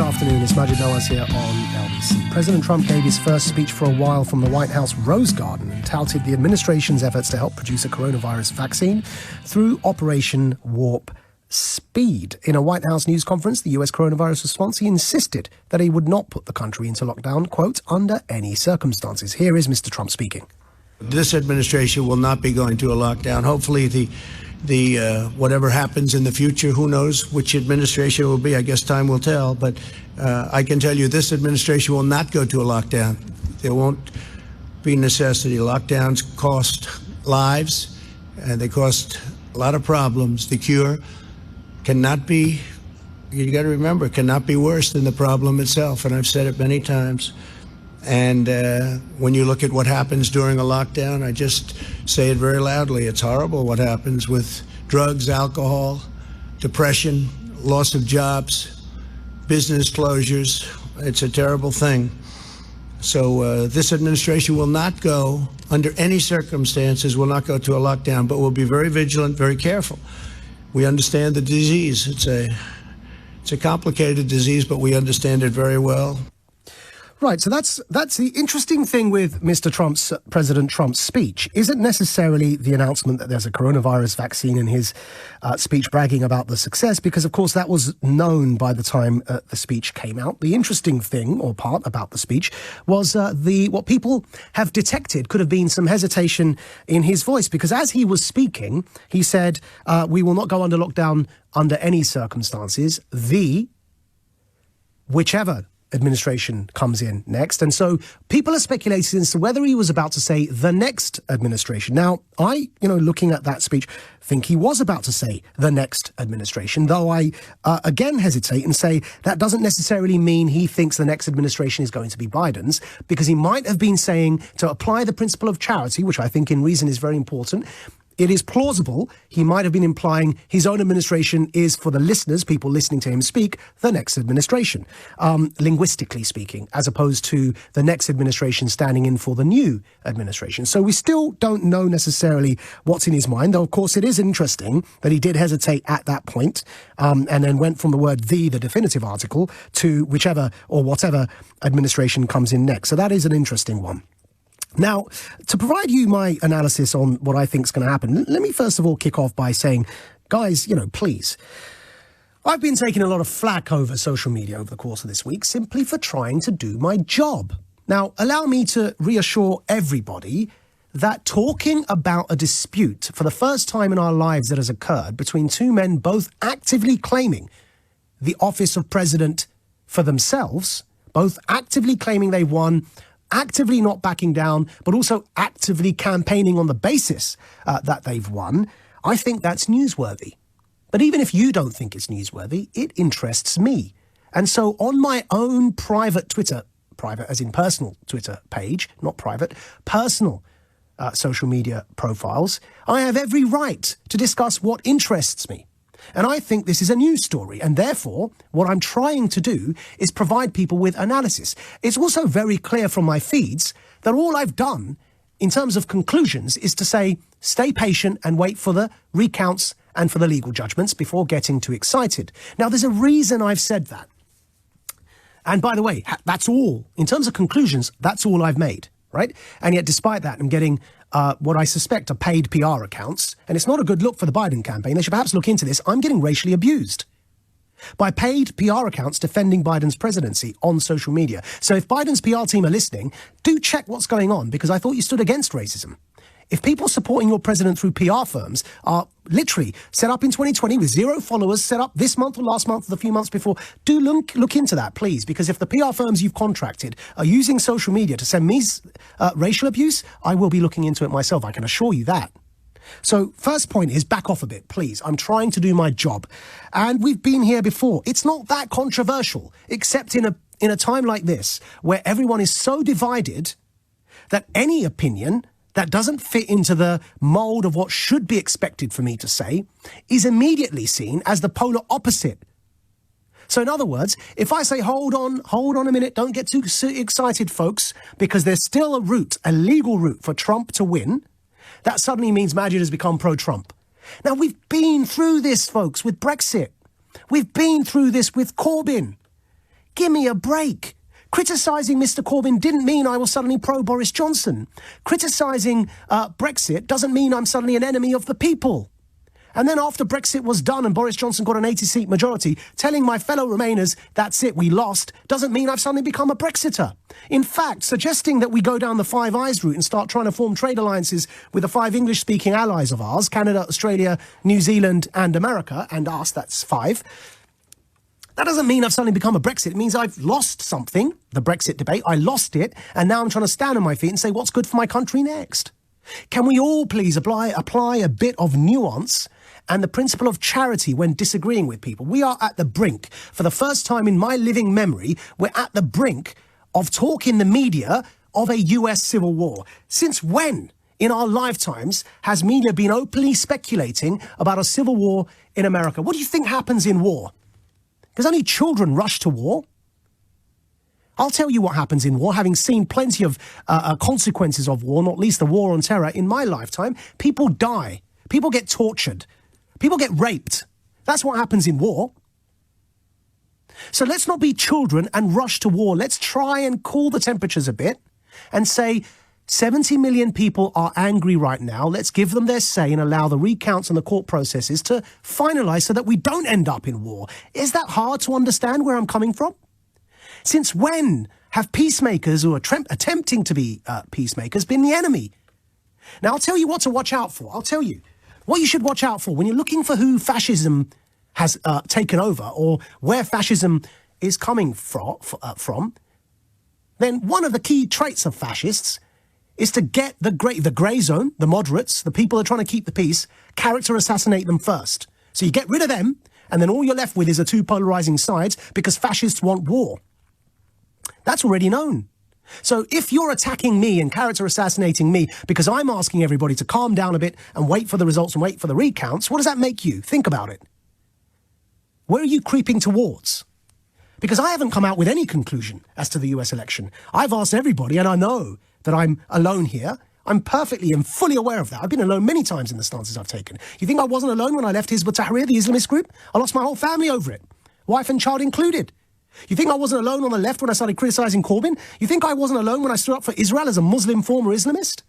afternoon. It's Maajid Nawaz here on LBC. President Trump gave his first speech for a while from the White House Rose Garden and touted the administration's efforts to help produce a coronavirus vaccine through Operation Warp Speed. In a White House news conference, the US coronavirus response, he insisted that he would not put the country into lockdown, quote, under any circumstances. Here is Mr. Trump speaking. This administration will not be going to a lockdown. Hopefully the whatever happens in the future, who knows which administration it will be. I guess time will tell. But I can tell you this administration will not go to a lockdown. There won't be necessity. Lockdowns cost lives, and they cost a lot of problems. The cure cannot be, you got to remember, cannot be worse than the problem itself. And I've said it many times. And when you look at what happens during a lockdown, I just say it very loudly. It's horrible what happens with drugs, alcohol, depression, loss of jobs, business closures. It's a terrible thing. So this administration will not go, under any circumstances, will not go to a lockdown, but will be very vigilant, very careful. We understand the disease. It's a complicated disease, but we understand it very well. Right, so that's the interesting thing with President Trump's speech. Isn't necessarily the announcement that there's a coronavirus vaccine in his speech bragging about the success, because of course that was known by the time the speech came out. The interesting thing or part about the speech was what people have detected could have been some hesitation in his voice, because as he was speaking, he said, we will not go under lockdown under any circumstances, whichever administration comes in next. And so people are speculating as to whether he was about to say the next administration. Now, looking at that speech, think he was about to say the next administration, though I again hesitate and say that doesn't necessarily mean he thinks the next administration is going to be Biden's, because he might have been saying to apply the principle of charity, which I think in reason is very important. It is plausible he might have been implying his own administration is, for the listeners, people listening to him speak, the next administration, linguistically speaking, as opposed to the next administration standing in for the new administration. So we still don't know necessarily what's in his mind, though, of course, it is interesting that he did hesitate at that point, and then went from the word the definitive article, to whichever or whatever administration comes in next. So that is an interesting one. Now, to provide you my analysis on what I think is going to happen, let me first of all kick off by saying, guys, please, I've been taking a lot of flack over social media over the course of this week simply for trying to do my job. Now, allow me to reassure everybody that talking about a dispute for the first time in our lives that has occurred between two men both actively claiming the office of president for themselves, both actively claiming they won, actively not backing down, but also actively campaigning on the basis that they've won, I think that's newsworthy. But even if you don't think it's newsworthy, it interests me. And so on my own private Twitter, private as in personal Twitter page, not private, personal social media profiles, I have every right to discuss what interests me. And I think this is a news story, and therefore, what I'm trying to do is provide people with analysis. It's also very clear from my feeds that all I've done in terms of conclusions is to say, stay patient and wait for the recounts and for the legal judgments before getting too excited. Now, there's a reason I've said that. And by the way, that's all. In terms of conclusions, that's all I've made, right? And yet, despite that, I'm getting what I suspect are paid PR accounts, and it's not a good look for the Biden campaign. They should perhaps look into this. I'm getting racially abused by paid PR accounts defending Biden's presidency on social media. So if Biden's PR team are listening, do check what's going on, because I thought you stood against racism. If people supporting your president through PR firms are literally set up in 2020 with 0 followers, set up this month or last month or the few months before, do look into that, please. Because if the PR firms you've contracted are using social media to send me racial abuse, I will be looking into it myself. I can assure you that. So first point is back off a bit, please. I'm trying to do my job. And we've been here before. It's not that controversial, except in a time like this, where everyone is so divided that any opinion that doesn't fit into the mold of what should be expected for me to say is immediately seen as the polar opposite. So in other words, if I say, hold on a minute, don't get too excited, folks, because there's still a legal route for Trump to win, that suddenly means Maajid has become pro-Trump. Now, we've been through this, folks, with Brexit. We've been through this with Corbyn. Give me a break. Criticising Mr. Corbyn didn't mean I was suddenly pro-Boris Johnson. Criticising Brexit doesn't mean I'm suddenly an enemy of the people. And then after Brexit was done and Boris Johnson got an 80-seat majority, telling my fellow Remainers, that's it, we lost, doesn't mean I've suddenly become a Brexiter. In fact, suggesting that we go down the Five Eyes route and start trying to form trade alliances with the 5 English-speaking allies of ours, Canada, Australia, New Zealand and America, and us, that's 5, that doesn't mean I've suddenly become a Brexit. It means I've lost something, the Brexit debate. I lost it, and now I'm trying to stand on my feet and say what's good for my country next. Can we all please apply a bit of nuance and the principle of charity when disagreeing with people? We are at the brink. For the first time in my living memory, we're at the brink of talk in the media of a US civil war. Since when in our lifetimes has media been openly speculating about a civil war in America? What do you think happens in war? Because only children rush to war. I'll tell you what happens in war, having seen plenty of consequences of war, not least the war on terror in my lifetime. People die. People get tortured. People get raped. That's what happens in war. So let's not be children and rush to war. Let's try and cool the temperatures a bit and say 70 million people are angry right now. Let's give them their say and allow the recounts and the court processes to finalise so that we don't end up in war. Is that hard to understand where I'm coming from? Since when have peacemakers who are attempting to be peacemakers been the enemy? Now, I'll tell you what to watch out for. I'll tell you what you should watch out for when you're looking for who fascism has taken over or where fascism is coming from. Then one of the key traits of fascists is to get the grey zone, the moderates, the people who are trying to keep the peace, character assassinate them first. So you get rid of them, and then all you're left with is the two polarising sides because fascists want war. That's already known. So if you're attacking me and character assassinating me because I'm asking everybody to calm down a bit and wait for the results and wait for the recounts, what does that make you? Think about it. Where are you creeping towards? Because I haven't come out with any conclusion as to the US election. I've asked everybody, and I know that I'm alone here. I'm perfectly and fully aware of that. I've been alone many times in the stances I've taken. You think I wasn't alone when I left Hizb ut-Tahrir, the Islamist group? I lost my whole family over it, wife and child included. You think I wasn't alone on the left when I started criticising Corbyn? You think I wasn't alone when I stood up for Israel as a Muslim former Islamist?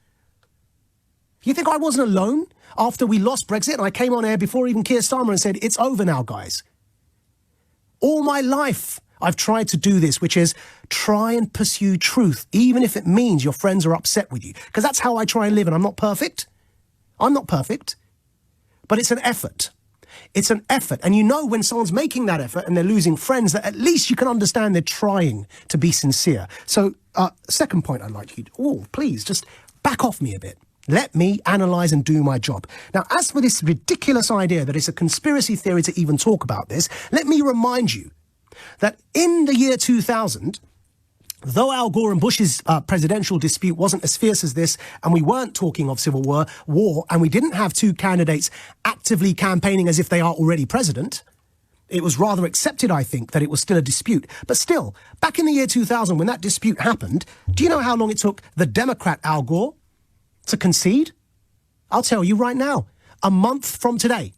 You think I wasn't alone after we lost Brexit and I came on air before even Keir Starmer and said, it's over now, guys? All my life, I've tried to do this, which is try and pursue truth, even if it means your friends are upset with you. Because that's how I try and live, and I'm not perfect. I'm not perfect. But it's an effort. It's an effort. And you know when someone's making that effort and they're losing friends, that at least you can understand they're trying to be sincere. So, second point I'd like you to, please, just back off me a bit. Let me analyse and do my job. Now, as for this ridiculous idea that it's a conspiracy theory to even talk about this, let me remind you that in the year 2000, though Al Gore and Bush's presidential dispute wasn't as fierce as this, and we weren't talking of civil war, and we didn't have two candidates actively campaigning as if they are already president, it was rather accepted, I think, that it was still a dispute. But still, back in the year 2000, when that dispute happened, do you know how long it took the Democrat Al Gore to concede? I'll tell you right now, a month from today.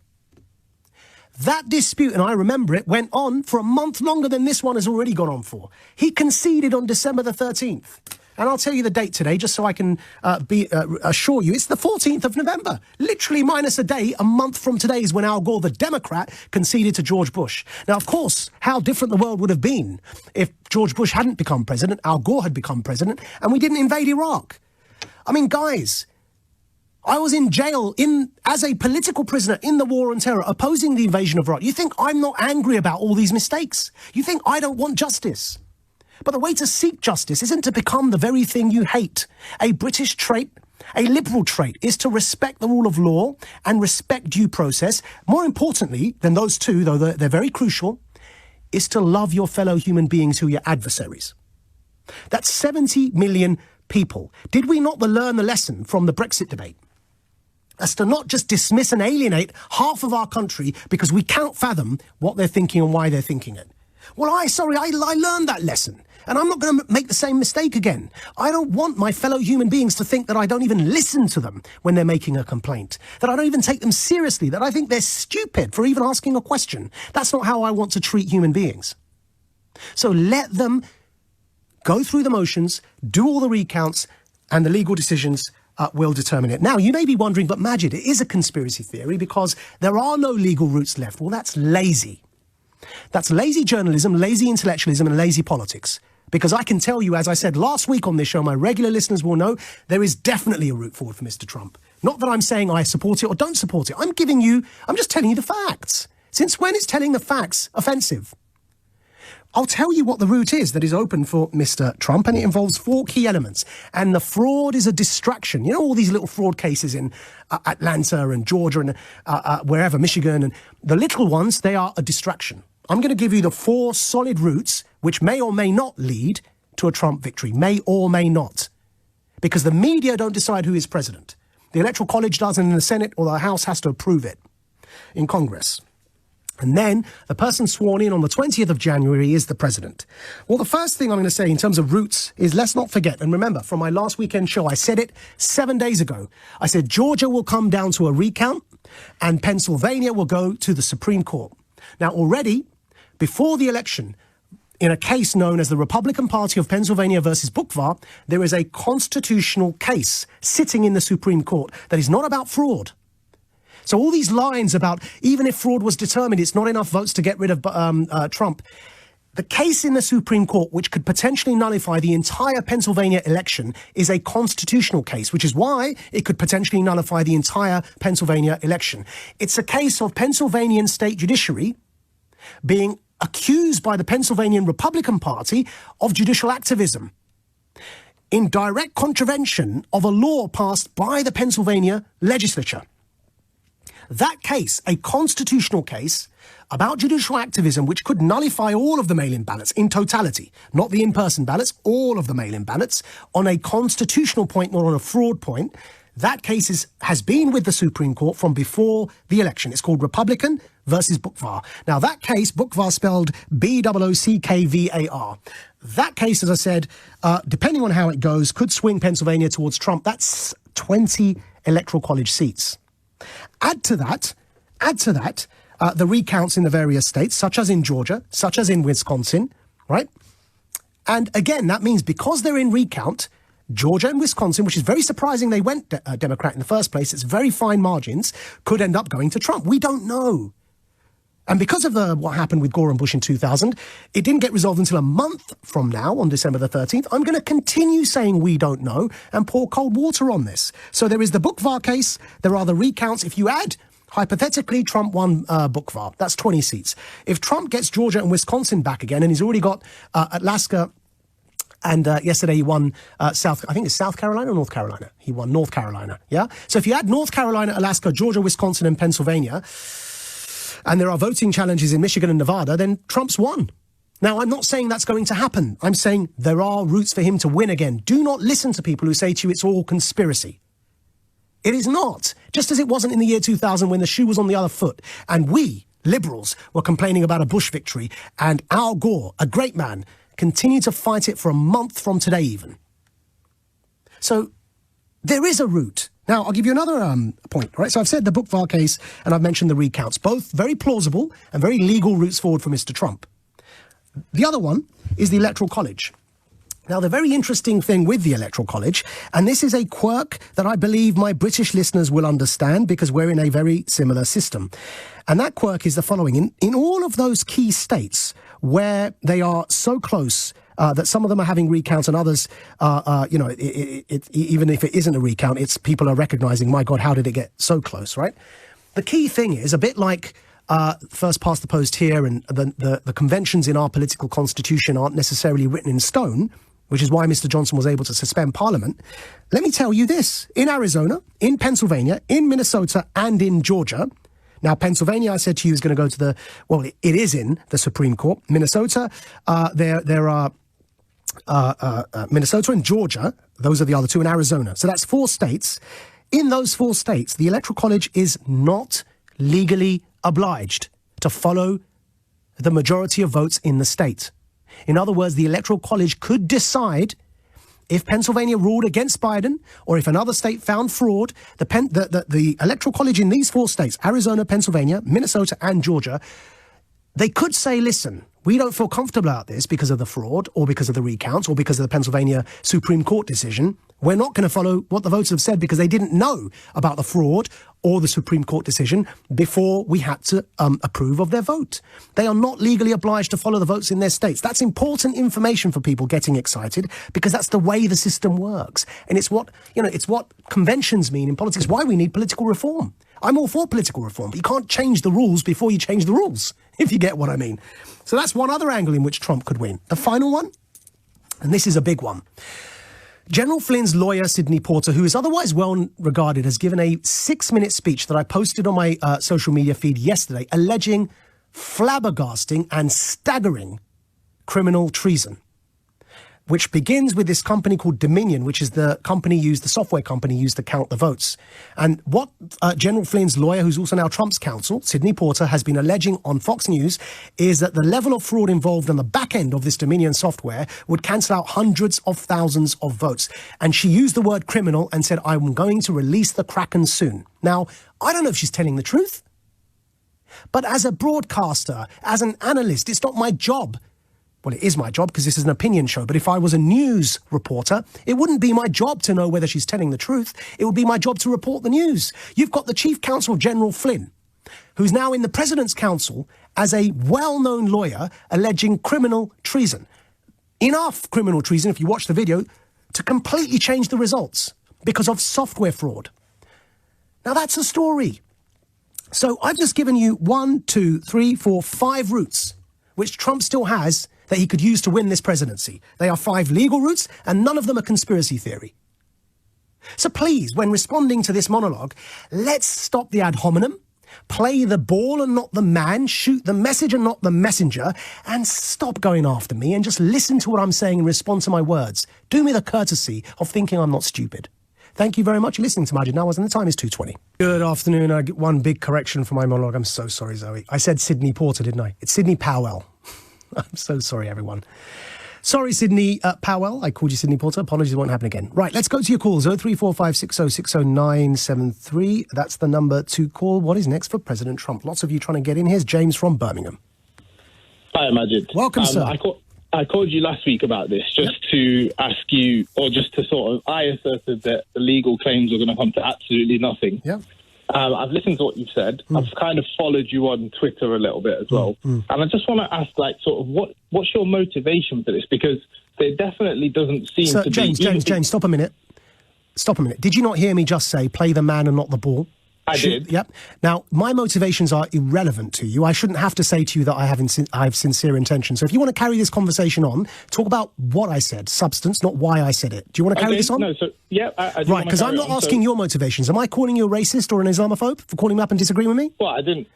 That dispute, and I remember it, went on for a month longer than this one has already gone on for. He conceded on December the 13th. And I'll tell you the date today, just so I can assure you. It's the 14th of November. Literally minus a day, a month from today is when Al Gore, the Democrat, conceded to George Bush. Now, of course, how different the world would have been if George Bush hadn't become president, Al Gore had become president, and we didn't invade Iraq. I mean, guys, I was in jail as a political prisoner in the war on terror, opposing the invasion of Iraq. You think I'm not angry about all these mistakes? You think I don't want justice? But the way to seek justice isn't to become the very thing you hate. A British trait, a liberal trait, is to respect the rule of law and respect due process. More importantly than those two, though they're very crucial, is to love your fellow human beings who are your adversaries. That's 70 million people. Did we not learn the lesson from the Brexit debate? As to not just dismiss and alienate half of our country because we cannot fathom what they're thinking and why they're thinking it. Well, I learned that lesson, and I'm not going to make the same mistake again. I don't want my fellow human beings to think that I don't even listen to them when they're making a complaint, that I don't even take them seriously, that I think they're stupid for even asking a question. That's not how I want to treat human beings. So let them go through the motions, do all the recounts, and the legal decisions will determine it. Now, you may be wondering, but Maajid, it is a conspiracy theory because there are no legal routes left. Well, that's lazy. That's lazy journalism, lazy intellectualism, and lazy politics. Because I can tell you, as I said last week on this show, my regular listeners will know, there is definitely a route forward for Mr. Trump. Not that I'm saying I support it or don't support it. I'm just telling you the facts. Since when is telling the facts offensive? I'll tell you what the route is that is open for Mr. Trump, and it involves 4 key elements. And the fraud is a distraction. You know, all these little fraud cases in Atlanta and Georgia and wherever, Michigan, and the little ones, they are a distraction. I'm going to give you the 4 solid routes which may or may not lead to a Trump victory, may or may not. Because the media don't decide who is president. The Electoral College does, and the Senate or the House has to approve it in Congress. And then the person sworn in on the 20th of January is the president. Well, the first thing I'm going to say in terms of routes is let's not forget. And remember, from my last weekend show, I said it 7 days ago. I said Georgia will come down to a recount and Pennsylvania will go to the Supreme Court. Now, already, before the election, in a case known as the Republican Party of Pennsylvania versus Bukvar, there is a constitutional case sitting in the Supreme Court that is not about fraud. So all these lines about even if fraud was determined, it's not enough votes to get rid of Trump. The case in the Supreme Court, which could potentially nullify the entire Pennsylvania election, is a constitutional case, which is why it could potentially nullify the entire Pennsylvania election. It's a case of Pennsylvanian state judiciary being accused by the Pennsylvania Republican Party of judicial activism in direct contravention of a law passed by the Pennsylvania legislature. That case, a constitutional case about judicial activism, which could nullify all of the mail-in ballots in totality, not the in-person ballots, all of the mail-in ballots, on a constitutional point, not on a fraud point. That case has been with the Supreme Court from before the election. It's called Republican versus Bukvar. Now, that case, Bukvar spelled Boockvar. That case, as I said, depending on how it goes, could swing Pennsylvania towards Trump. That's 20 electoral college seats. Add to that, the recounts in the various states, such as in Georgia, such as in Wisconsin, right? And again, that means because they're in recount, Georgia and Wisconsin, which is very surprising they went Democrat in the first place, it's very fine margins, could end up going to Trump. We don't know. And because of what happened with Gore and Bush in 2000, it didn't get resolved until a month from now, on December the 13th. I'm going to continue saying we don't know and pour cold water on this. So there is the Bukvar case. There are the recounts. If you add, hypothetically, Trump won Bukvar. That's 20 seats. If Trump gets Georgia and Wisconsin back again, and he's already got Alaska, and yesterday he won I think it's South Carolina or North Carolina. He won North Carolina, yeah? So if you add North Carolina, Alaska, Georgia, Wisconsin, and Pennsylvania, and there are voting challenges in Michigan and Nevada, then Trump's won. Now, I'm not saying that's going to happen. I'm saying there are routes for him to win again. Do not listen to people who say to you it's all conspiracy. It is not. Just as it wasn't in the year 2000 when the shoe was on the other foot, and we, liberals, were complaining about a Bush victory, and Al Gore, a great man, continued to fight it for a month from today even. So there is a route. Now, I'll give you another point, right? So I've said the Bukvar case and I've mentioned the recounts, both very plausible and very legal routes forward for Mr. Trump. The other one is the Electoral College. Now, the very interesting thing with the Electoral College, and this is a quirk that I believe my British listeners will understand because we're in a very similar system. And that quirk is the following. In all of those key states where they are so close that some of them are having recounts and others, even if it isn't a recount, it's people are recognizing, my God, how did it get so close, right? The key thing is a bit like first past the post here, and the conventions in our political constitution aren't necessarily written in stone, which is why Mr. Johnson was able to suspend Parliament. Let me tell you this. In Arizona, in Pennsylvania, in Minnesota, and in Georgia. Now, Pennsylvania, I said to you, is going to go to it is in the Supreme Court. Minnesota, there are Minnesota and Georgia. Those are the other two, in Arizona. So that's 4 states. In those 4 states, the Electoral College is not legally obliged to follow the majority of votes in the state. In other words, the Electoral College could decide if Pennsylvania ruled against Biden or if another state found fraud. The Electoral College in these 4 states, Arizona, Pennsylvania, Minnesota, and Georgia, they could say, listen, we don't feel comfortable about this because of the fraud or because of the recounts or because of the Pennsylvania Supreme Court decision. We're not going to follow what the voters have said because they didn't know about the fraud or the Supreme Court decision before we had to approve of their vote. They are not legally obliged to follow the votes in their states. That's important information for people getting excited because that's the way the system works. And it's what, it's what conventions mean in politics, why we need political reform. I'm all for political reform, but you can't change the rules before you change the rules, if you get what I mean. So that's one other angle in which Trump could win. The final one, and this is a big one. General Flynn's lawyer, Sidney Porter, who is otherwise well regarded, has given a 6-minute speech that I posted on my social media feed yesterday, alleging flabbergasting and staggering criminal treason, which begins with this company called Dominion, which is the software company used to count the votes. And what General Flynn's lawyer, who's also now Trump's counsel, Sidney Porter, has been alleging on Fox News is that the level of fraud involved on the back end of this Dominion software would cancel out hundreds of thousands of votes. And she used the word criminal and said, I'm going to release the Kraken soon. Now, I don't know if she's telling the truth, but as a broadcaster, as an analyst, it's not my job. Well, it is my job because this is an opinion show. But if I was a news reporter, it wouldn't be my job to know whether she's telling the truth. It would be my job to report the news. You've got the chief counsel, General Flynn, who's now in the president's counsel as a well-known lawyer alleging criminal treason. Enough criminal treason, if you watch the video, to completely change the results because of software fraud. Now, that's a story. So I've just given you 1, 2, 3, 4, 5 routes which Trump still has that he could use to win this presidency. They are 5 legal routes, and none of them are conspiracy theory. So please, when responding to this monologue, let's stop the ad hominem, play the ball and not the man, shoot the message and not the messenger, and stop going after me and just listen to what I'm saying and respond to my words. Do me the courtesy of thinking I'm not stupid. Thank you very much for listening to Maajid Nawaz, and the time is 2:20. Good afternoon. I get one big correction for my monologue. I'm so sorry, Zoe. I said Sidney Porter, didn't I? It's Sidney Powell. I'm so sorry, everyone. Sorry, Sidney Powell. I called you Sidney Porter. Apologies, it won't happen again. Right, let's go to your calls. 03456060973. That's the number to call. What is next for President Trump? Lots of you trying to get in. Here's James from Birmingham. Hi, Maajid. Welcome, sir. I called you last week about this just to ask you, or just to I asserted that the legal claims were going to come to absolutely nothing. Yeah. I've listened to what you've said. I've kind of followed you on Twitter a little bit as well. And I just want to ask, what's your motivation for this? Because there definitely doesn't seem to be... James, stop a minute. Did you not hear me just say, play the man and not the ball? I did. Yep. Now, my motivations are irrelevant to you. I shouldn't have to say to you that I have sincere intention. So if you want to carry this conversation on, talk about what I said, substance, not why I said it. Do you want to carry this on? No, I do. Right, because I'm not asking your motivations. Am I calling you a racist or an Islamophobe for calling me up and disagreeing with me? Well, I didn't.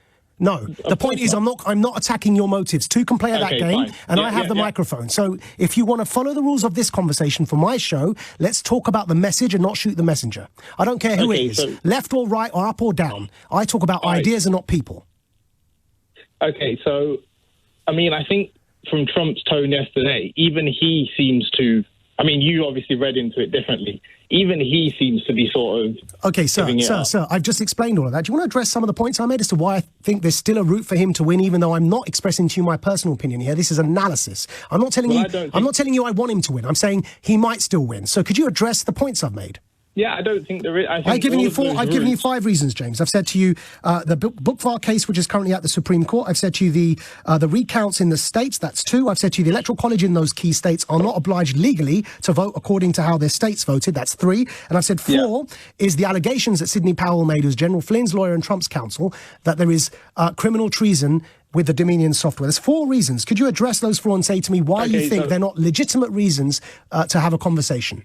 No, the point is I'm not attacking your motives. Two can play at that game, fine. And I have the microphone. So if you want to follow the rules of this conversation for my show, let's talk about the message and not shoot the messenger. I don't care who it is, left or right or up or down. I talk about ideas and not people. Okay, so, I mean, I think from Trump's tone yesterday, even he seems to... I mean, you obviously read into it differently. Even he seems to be sort of... Okay, sir, I've just explained all of that. Do you want to address some of the points I made as to why I think there's still a route for him to win, even though I'm not expressing to you my personal opinion here? This is analysis. I'm not telling you I want him to win. I'm saying he might still win. So could you address the points I've made? Yeah, I don't think there is. I've given you 5 reasons, James. I've said to you the Bookvar case, which is currently at the Supreme Court. I've said to you the recounts in the states. That's 2. I've said to you the Electoral College in those key states are not obliged legally to vote according to how their states voted. That's 3. And I've said 4 is the allegations that Sidney Powell made, who's General Flynn's lawyer and Trump's counsel, that there is criminal treason with the Dominion software. There's 4 reasons. Could you address those 4 and say to me why you think they're not legitimate reasons to have a conversation?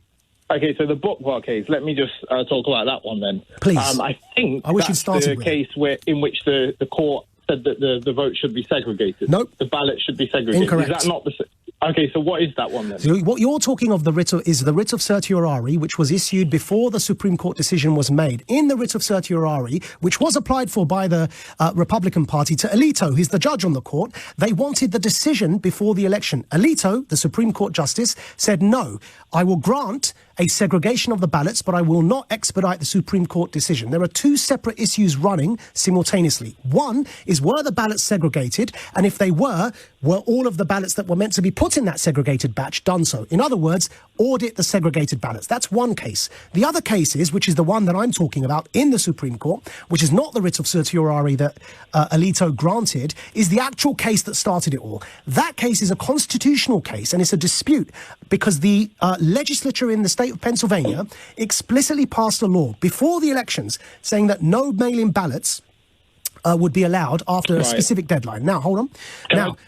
Okay, so the Bookvar case, let me just talk about that one then. Please. I think that's the case in which the court said that the vote should be segregated. Nope. The ballot should be segregated. Incorrect. Is that not the... Okay, so what is that one then? So what you're talking of is the writ of certiorari, which was issued before the Supreme Court decision was made. In the writ of certiorari, which was applied for by the Republican Party to Alito, who's the judge on the court, they wanted the decision before the election. Alito, the Supreme Court justice, said, no, I will grant a segregation of the ballots, but I will not expedite the Supreme Court decision. There are two separate issues running simultaneously. One is, were the ballots segregated? And if they were all of the ballots that were meant to be put in that segregated batch done so? In other words, audit the segregated ballots. That's one case. The other case is, which is the one that I'm talking about in the Supreme Court, which is not the writ of certiorari that Alito granted, is the actual case that started it all. That case is a constitutional case, and it's a dispute because the legislature in the state of Pennsylvania explicitly passed a law before the elections saying that no mail-in ballots would be allowed after a specific deadline. Now, hold on.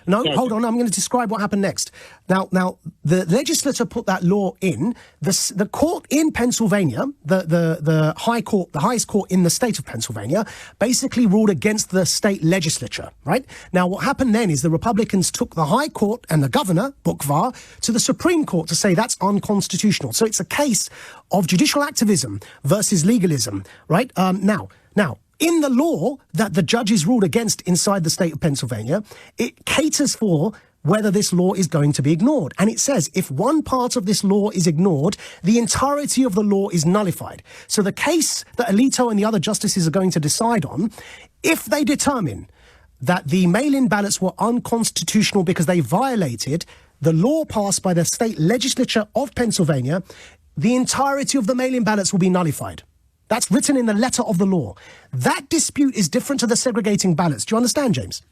Hold on. I'm going to describe what happened next. Now, the legislature put that law in. The court in Pennsylvania, the high court, the highest court in the state of Pennsylvania, basically ruled against the state legislature, right? Now, what happened then is the Republicans took the high court and the governor, Bukvar, to the Supreme Court to say that's unconstitutional. So it's a case of judicial activism versus legalism, right? Now, in the law that the judges ruled against inside the state of Pennsylvania, it caters for whether this law is going to be ignored. And it says if one part of this law is ignored, the entirety of the law is nullified. So the case that Alito and the other justices are going to decide on, if they determine that the mail-in ballots were unconstitutional because they violated the law passed by the state legislature of Pennsylvania, the entirety of the mail-in ballots will be nullified. That's written in the letter of the law. That dispute is different to the segregating ballots. Do you understand, James?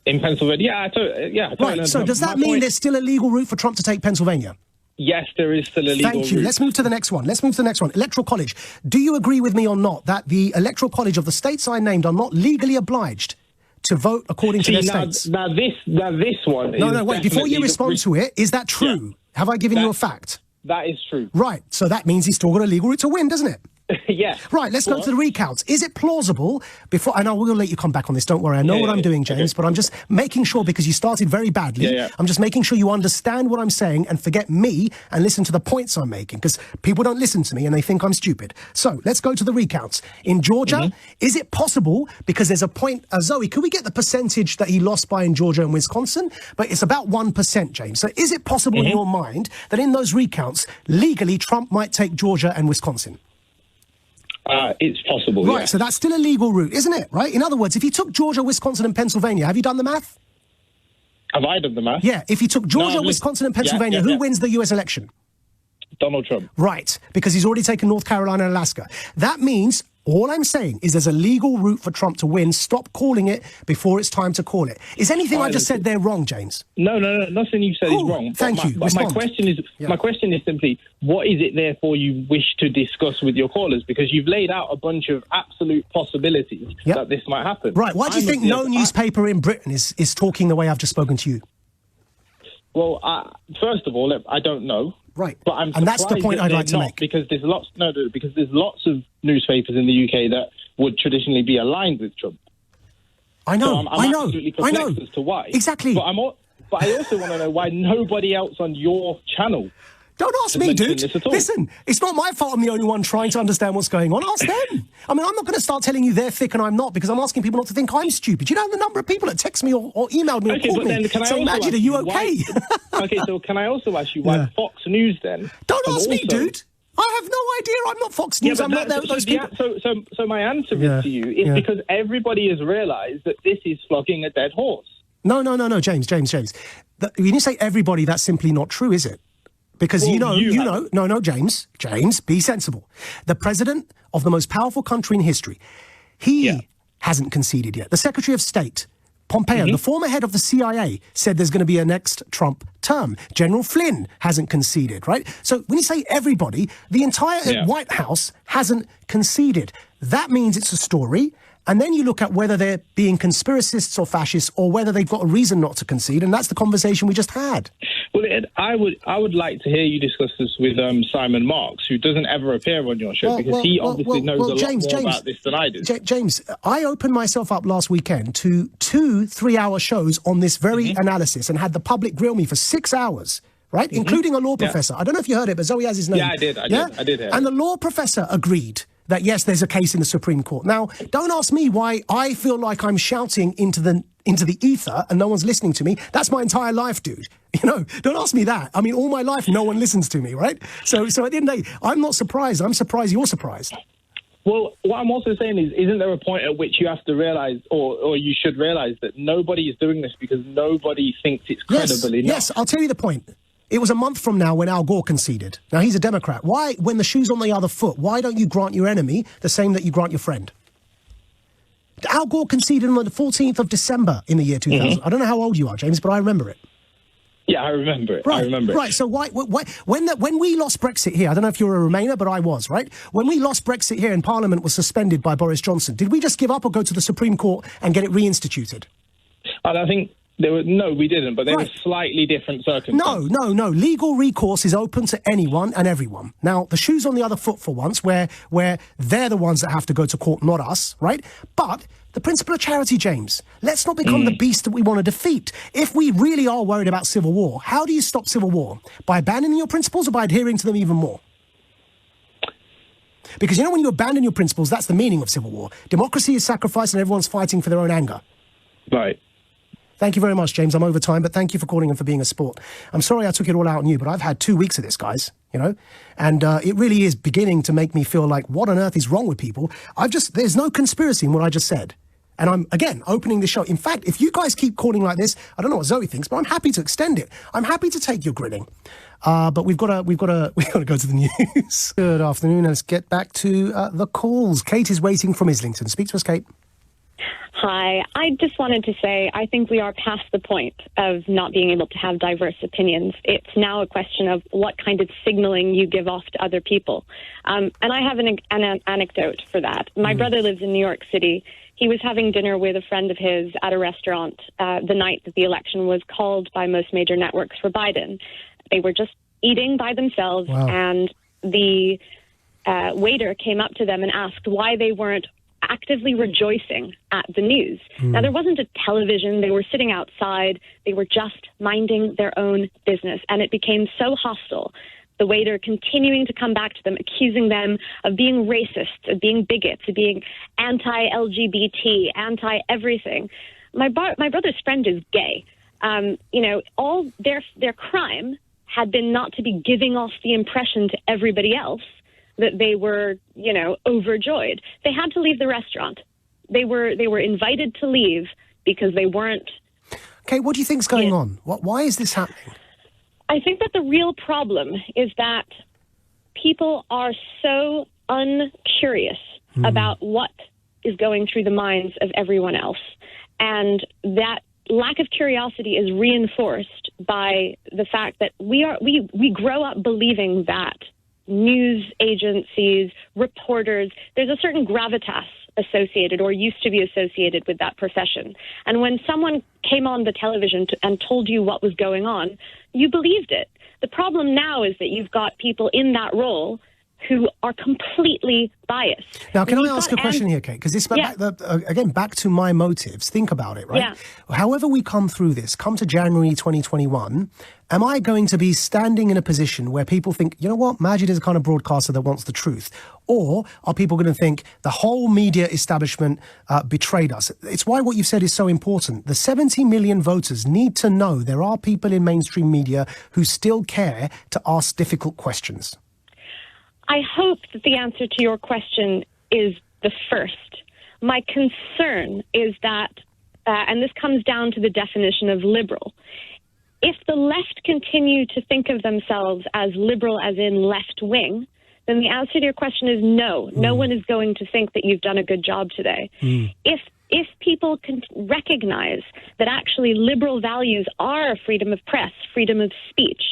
In Pennsylvania? Yeah. Right, so does that mean there's still a legal route for Trump to take Pennsylvania? Yes, there is still a legal Thank you. route. Let's move to the next one. Electoral College. Do you agree with me or not that the Electoral College of the states I named are not legally obliged to vote according to their states? Now this one No, wait. Before you respond to it, is that true? Yeah. Have I given you a fact? That is true. Right, so that means he's still got a legal route to win, doesn't it? Yeah. Right, let's go to the recounts. Is it plausible before, and I will let you come back on this, don't worry, I know what I'm doing, James, but I'm just making sure, because you started very badly, I'm just making sure you understand what I'm saying and forget me and listen to the points I'm making, because people don't listen to me and they think I'm stupid. So, let's go to the recounts. In Georgia, is it possible, because there's a point, Zoe, could we get the percentage that he lost by in Georgia and Wisconsin? But it's about 1%, James. So is it possible in your mind that in those recounts, legally, Trump might take Georgia and Wisconsin? It's possible, Right, so that's still a legal route, isn't it? Right? In other words, if he took Georgia, Wisconsin and Pennsylvania, have you done the math? Have I done the math? Yeah, if he took Georgia, Wisconsin and Pennsylvania, who wins the US election? Donald Trump. Right, because he's already taken North Carolina and Alaska. That means, all I'm saying is there's a legal route for Trump to win. Stop calling it before it's time to call it. Is anything I just said there wrong, James? No, nothing you said is wrong. Thank you. But my question is simply, what is it therefore you wish to discuss with your callers? Because you've laid out a bunch of absolute possibilities that this might happen. Right, why do you think no newspaper in Britain is talking the way I've just spoken to you? Well, first of all, I don't know. Right, but I'm and that's the point I'd like to make. Because there's lots of newspapers in the UK that would traditionally be aligned with Trump. I know, so I'm absolutely perplexed as to why. Exactly. But I also want to know why nobody else on your channel. Don't ask me, dude. Listen, it's not my fault I'm the only one trying to understand what's going on. Ask them. I mean, I'm not going to start telling you they're thick and I'm not, because I'm asking people not to think I'm stupid. You know the number of people that text me or emailed me or called me saying, Maajid, are you okay? Okay, so can I also ask you why Fox News then? Don't ask me, dude. I have no idea. I'm not Fox News. I'm not there with those people. So my answer to you is because everybody has realised that this is flogging a dead horse. No, James. When you say everybody, that's simply not true, is it? Because James, be sensible. The president of the most powerful country in history, he hasn't conceded yet. The Secretary of State, Pompeo, the former head of the CIA, said there's going to be a next Trump term. General Flynn hasn't conceded, right? So when you say everybody, the entire White House hasn't conceded. That means it's a story. And then you look at whether they're being conspiracists or fascists, or whether they've got a reason not to concede, and that's the conversation we just had. Well, Ed, I would like to hear you discuss this with Simon Marks, who doesn't ever appear on your show, because he obviously knows a lot more about this than I do. James, I opened myself up last weekend to 2 3-hour shows on this very analysis, and had the public grill me for 6 hours. Right, including a law professor. I don't know if you heard it, but Zoe has his name. Yeah, I did hear it. And the law professor agreed that, yes, there's a case in the Supreme Court. Now, don't ask me why I feel like I'm shouting into the into the ether and no one's listening to me. That's my entire life, dude. You know, don't ask me that. I mean, all my life, no one listens to me, right? So at the end of the day, I'm not surprised. I'm surprised you're surprised. Well, what I'm also saying is, isn't there a point at which you have to realise, or you should realise, that nobody is doing this because nobody thinks it's credible enough? Yes, I'll tell you the point. It was a month from now when Al Gore conceded. Now, he's a Democrat. Why, when the shoe's on the other foot, why don't you grant your enemy the same that you grant your friend? Al Gore conceded on the 14th of December in the year 2000. Mm-hmm. I don't know how old you are, James, but I remember it. Yeah, I remember it. Right, I remember it. Right, so when we lost Brexit here, I don't know if you're a Remainer, but I was, right? When we lost Brexit here and Parliament was suspended by Boris Johnson, did we just give up or go to the Supreme Court and get it reinstituted? I think we didn't, but there were slightly different circumstances. No. Legal recourse is open to anyone and everyone. Now, the shoe's on the other foot for once, where they're the ones that have to go to court, not us, right? But the principle of charity, James, let's not become the beast that we want to defeat. If we really are worried about civil war, how do you stop civil war? By abandoning your principles or by adhering to them even more? Because, you know, when you abandon your principles, that's the meaning of civil war. Democracy is sacrifice and everyone's fighting for their own anger. Right. Thank you very much, James. I'm over time, but thank you for calling and for being a sport. I'm sorry I took it all out on you, but I've had 2 weeks of this, guys, you know, and it really is beginning to make me feel like, what on earth is wrong with people? There's no conspiracy in what I just said. And I'm, again, opening the show. In fact, if you guys keep calling like this, I don't know what Zoe thinks, but I'm happy to extend it. I'm happy to take your grilling. But we've got to go to the news. Good afternoon. Let's get back to the calls. Kate is waiting from Islington. Speak to us, Kate. Hi. I just wanted to say I think we are past the point of not being able to have diverse opinions. It's now a question of what kind of signaling you give off to other people. And I have an anecdote for that. My brother lives in New York City. He was having dinner with a friend of his at a restaurant the night that the election was called by most major networks for Biden. They were just eating by themselves, and the waiter came up to them and asked why they weren't actively rejoicing at the news. Now, there wasn't a television. They were sitting outside. They were just minding their own business, and it became so hostile. The waiter continuing to come back to them, accusing them of being racist, of being bigots, of being anti-LGBT, anti-everything. My brother's friend is gay. All their crime had been not to be giving off the impression to everybody else that they were, overjoyed. They had to leave the restaurant. They were invited to leave because they weren't. Okay, what do you think's going on? Why is this happening? I think that the real problem is that people are so uncurious about what is going through the minds of everyone else. And that lack of curiosity is reinforced by the fact that we grow up believing that news agencies, reporters, there's a certain gravitas associated or used to be associated with that profession. And when someone came on the television and told you what was going on, you believed it. The problem now is that you've got people in that role who are completely biased. Now, can I ask a question here, Kate? Because this, again, back to my motives. Think about it, right? Yeah. However we come through this, come to January 2021, am I going to be standing in a position where people think, you know what, Maajid is a kind of broadcaster that wants the truth? Or are people going to think the whole media establishment betrayed us? It's why what you've said is so important. The 70 million voters need to know there are people in mainstream media who still care to ask difficult questions. I hope that the answer to your question is the first. My concern is that, and this comes down to the definition of liberal, if the left continue to think of themselves as liberal as in left wing, then the answer to your question is no. No one is going to think that you've done a good job today. If people can recognize that actually liberal values are freedom of press, freedom of speech,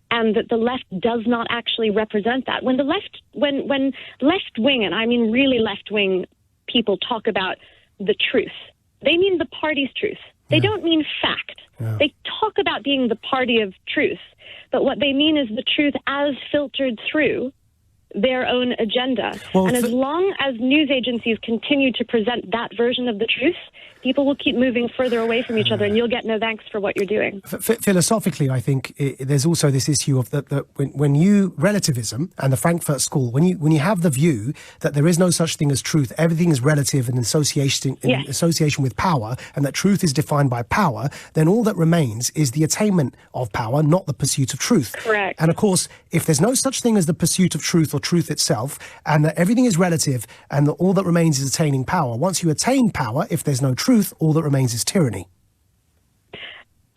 and that the left does not actually represent that. When left wing, and I mean really left wing people talk about the truth, they mean the party's truth. They don't mean fact. Yeah. They talk about being the party of truth, but what they mean is the truth as filtered through their own agenda. Well, and as long as news agencies continue to present that version of the truth, people will keep moving further away from each other, and you'll get no thanks for what you're doing. Philosophically, I think there's also this issue of that when you relativism and the Frankfurt School, when you have the view that there is no such thing as truth, everything is relative and association with power, and that truth is defined by power, then all that remains is the attainment of power, not the pursuit of truth. Correct. And of course, if there's no such thing as the pursuit of truth or truth itself, and that everything is relative, and that all that remains is attaining power, once you attain power, if there's no truth, all that remains is tyranny.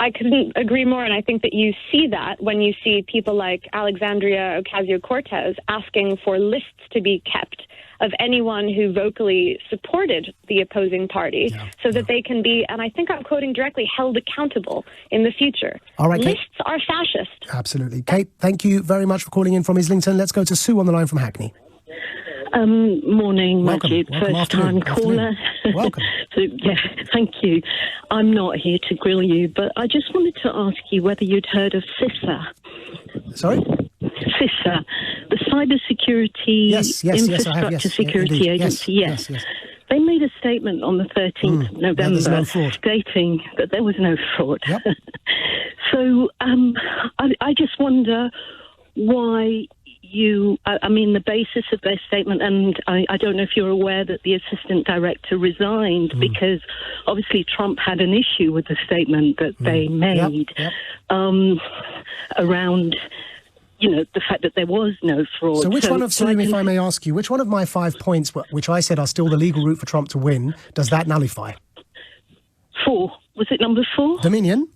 I couldn't agree more, and I think that you see that when you see people like Alexandria Ocasio-Cortez asking for lists to be kept of anyone who vocally supported the opposing party so that they can be, and I think I'm quoting directly, held accountable in the future. All right, Kate. Lists are fascist. Absolutely. Kate, thank you very much for calling in from Islington. Let's go to Sue on the line from Hackney. Morning, Maajid. First time caller. Welcome. So, thank you. I'm not here to grill you, but I just wanted to ask you whether you'd heard of CISA. Sorry? CISA, the Cybersecurity Infrastructure Security Agency. Yes. They made a statement on the 13th November stating that there was no fraud. Yep. So I just wonder why the basis of their statement, and I don't know if you're aware that the assistant director resigned because obviously Trump had an issue with the statement that they made around, the fact that there was no fraud. So which one of, Sue, if I may ask you, which one of my 5 points, which I said are still the legal route for Trump to win, does that nullify? 4. Was it number 4? Dominion?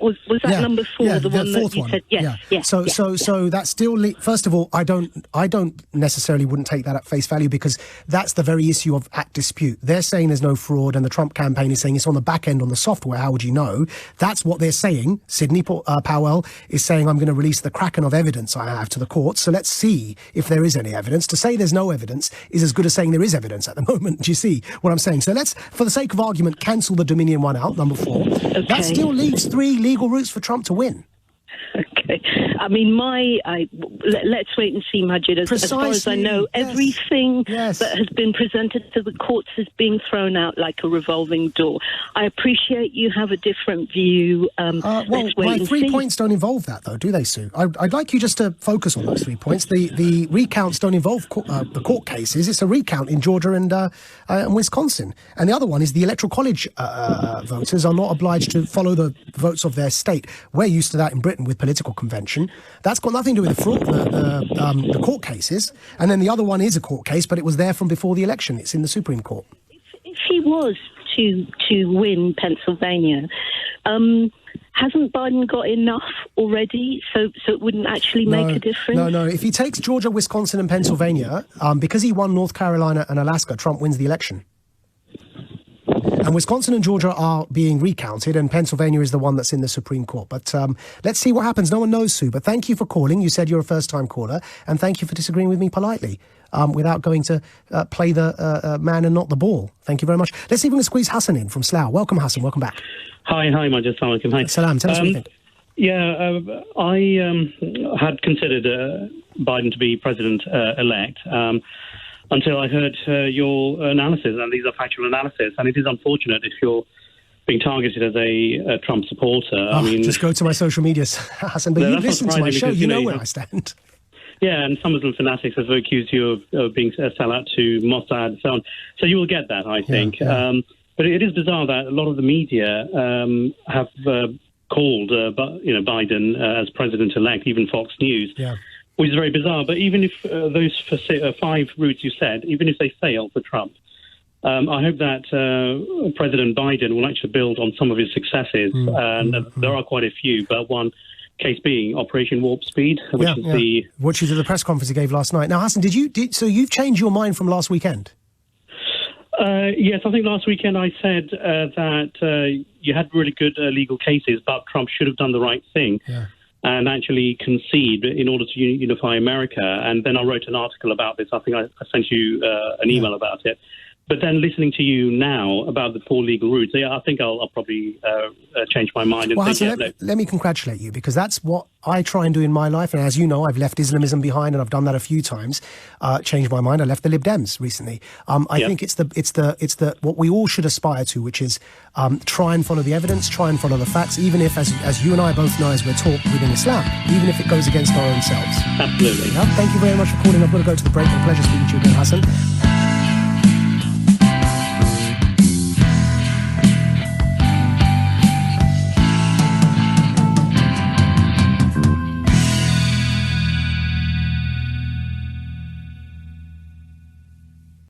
Was that number 4, the one that you said? Yes. So that's still first of all, I don't necessarily wouldn't take that at face value, because that's the very issue at dispute. They're saying there's no fraud, and the Trump campaign is saying it's on the back end on the software. How would you know? That's what they're saying. Sidney Powell is saying, I'm going to release the kraken of evidence I have to the courts. So let's see if there is any evidence. To say there's no evidence is as good as saying there is evidence at the moment. Do you see what I'm saying? So let's, for the sake of argument, cancel the Dominion one out, number 4. Okay. That still leaves 3 legal routes for Trump to win. Okay. I mean, let's wait and see, Maajid. As far as I know, everything that has been presented to the courts is being thrown out like a revolving door. I appreciate you have a different view. My 3 points don't involve that, though, do they, Sue? I'd like you just to focus on those 3 points. The recounts don't involve the court cases. It's a recount in Georgia and Wisconsin. And the other one is the Electoral College voters are not obliged to follow the votes of their state. We're used to that in Britain with political convention. That's got nothing to do with the fraud, the court cases. And then the other one is a court case, but it was there from before the election. It's in the Supreme Court. If he was to win Pennsylvania, hasn't Biden got enough already? So it wouldn't actually make a difference? No. If he takes Georgia, Wisconsin and Pennsylvania, because he won North Carolina and Alaska, Trump wins the election. And Wisconsin and Georgia are being recounted, and Pennsylvania is the one that's in the Supreme Court. But let's see what happens. No one knows, Sue. But thank you for calling. You said you're a first-time caller. And thank you for disagreeing with me politely without going to play the man and not the ball. Thank you very much. Let's see if we can squeeze Hassan in from Slough. Welcome, Hassan. Welcome back. Hi, Maajid. Assalamualaikum. Hi. Salam. Tell us what you think. I had considered Biden to be president-elect until I heard your analysis, and these are factual analysis. And it is unfortunate if you're being targeted as a Trump supporter. Just go to my social media, Hassan. But you listen to my show, you know where I stand. Yeah, and some Muslim fanatics have accused you of being a sellout to Mossad and so on. So you will get that, I think. Yeah. But it is bizarre that a lot of the media have called Biden as president-elect, even Fox News. Yeah. Which is very bizarre. But even if those 5 routes you said, even if they fail for Trump, I hope that President Biden will actually build on some of his successes. There are quite a few, but one case being Operation Warp Speed, which is the press conference he gave last night. Now, Hassan, so you've changed your mind from last weekend? Yes, I think last weekend I said that you had really good legal cases, but Trump should have done the right thing. Yeah. And actually concede in order to unify America. And then I wrote an article about this. I think I sent you an email about it. But then listening to you now about the poor legal route, I think I'll probably change my mind. And well, think, Hassan, let me congratulate you, because that's what I try and do in my life. And as you know, I've left Islamism behind, and I've done that a few times. Changed my mind. I left the Lib Dems recently. I think it's the what we all should aspire to, which is try and follow the evidence, try and follow the facts, even if, as you and I both know, as we're taught within Islam, even if it goes against our own selves. Absolutely. Yeah? Thank you very much for calling. I've got to go to the break. A pleasure speaking to you again, Hassan.